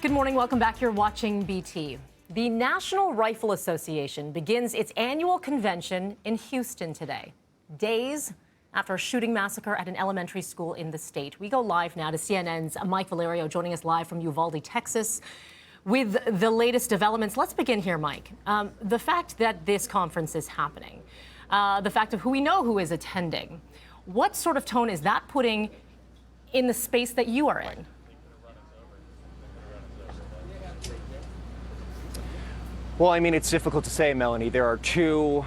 Good morning. Welcome back. You're watching BT. The National Rifle Association begins its annual convention in Houston today, days after a shooting massacre at an elementary school in the state. We go live now to CNN's Mike Valerio, joining us live from Uvalde, Texas, with the latest developments. Let's begin here, Mike. The fact that this conference is happening, the fact of who we know who is attending, what sort of tone is that putting in the space that you are in? Well, I mean, it's difficult to say, Melanie. There are two,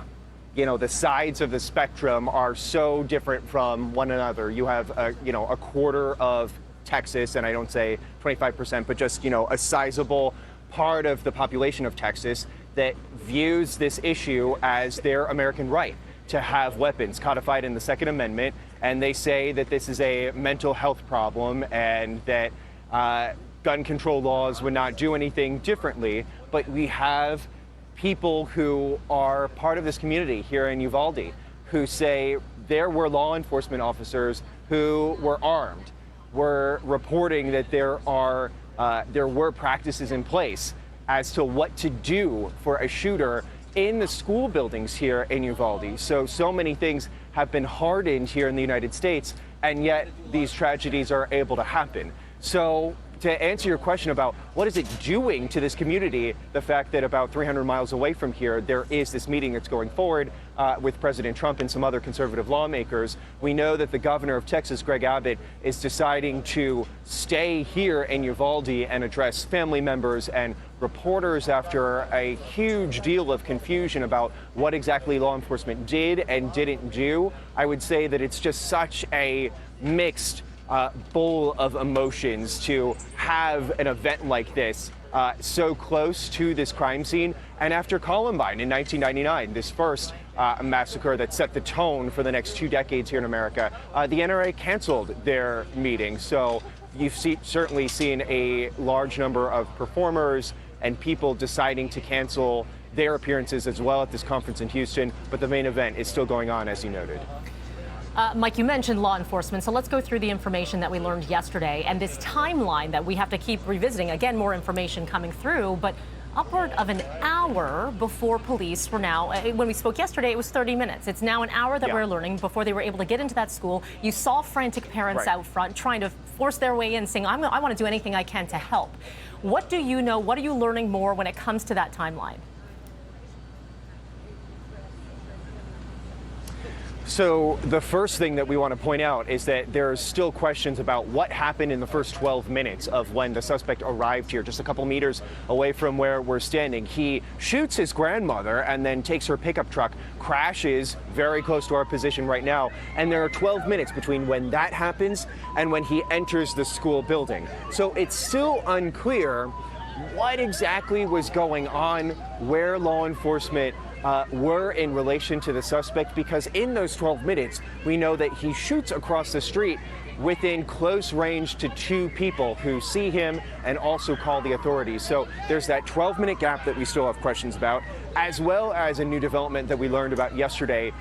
the sides of the spectrum are so different from one another. You have, a quarter of Texas, and I don't say 25%, but just, a sizable part of the population of Texas that views this issue as their American right to have weapons codified in the Second Amendment. And they say that this is a mental health problem and that gun control laws would not do anything differently. But we have people who are part of this community here in Uvalde who say there were law enforcement officers who were armed. We're reporting that there were practices in place as to what to do for a shooter in the school buildings here in Uvalde. So many things have been hardened here in the United States, and yet these tragedies are able to happen. So to answer your question about what is it doing to this community, the fact that about 300 miles away from here, there is this meeting that's going forward with President Trump and some other conservative lawmakers. We know that the governor of Texas, Greg Abbott, is deciding to stay here in Uvalde and address family members and reporters after a huge deal of confusion about what exactly law enforcement did and didn't do. I would say that it's just such a mixed bowl of emotions to have an event like this so close to this crime scene. And after Columbine in 1999, this first massacre that set the tone for the next 2 decades here in America, the NRA canceled their meeting. So you've certainly seen a large number of performers and people deciding to cancel their appearances as well at this conference in Houston. But the main event is still going on, as you noted. Mike, you mentioned law enforcement, so let's go through the information that we learned yesterday and this timeline that we have to keep revisiting. Again, more information coming through, but upward of an hour before police were now, when we spoke yesterday, it was 30 minutes. It's now an hour that we're learning before they were able to get into that school. You saw frantic parents out front trying to force their way in, saying, I want to do anything I can to help. What do you know? What are you learning more when it comes to that timeline? So the first thing that we want to point out is that there's still questions about what happened in the first 12 minutes of when the suspect arrived here, just a couple meters away from where we're standing. He shoots his grandmother and then takes her pickup truck, crashes very close to our position right now. And there are 12 minutes between when that happens and when he enters the school building. So it's still unclear what exactly was going on, where law enforcement were in relation to the suspect, because in those 12 minutes, we know that he shoots across the street within close range to 2 people who see him and also call the authorities. So there's that 12-minute gap that we still have questions about, as well as a new development that we learned about yesterday,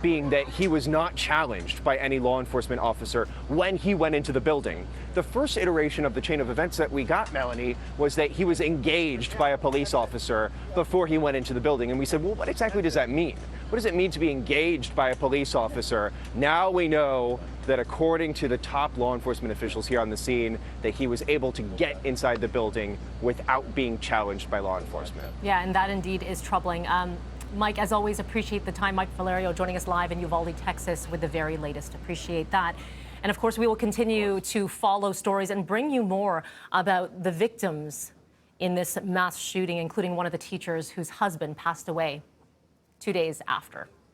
being that he was not challenged by any law enforcement officer when he went into the building. The first iteration of the chain of events that we got, Melanie, was that he was engaged by a police officer before he went into the building. And we said, well, what exactly does that mean? What does it mean to be engaged by a police officer? Now we know that according to the top law enforcement officials here on the scene, that he was able to get inside the building without being challenged by law enforcement. Yeah, and that indeed is troubling. Mike, as always, appreciate the time. Mike Valerio joining us live in Uvalde, Texas with the very latest. Appreciate that. And of course, we will continue to follow stories and bring you more about the victims in this mass shooting, including one of the teachers whose husband passed away 2 days after.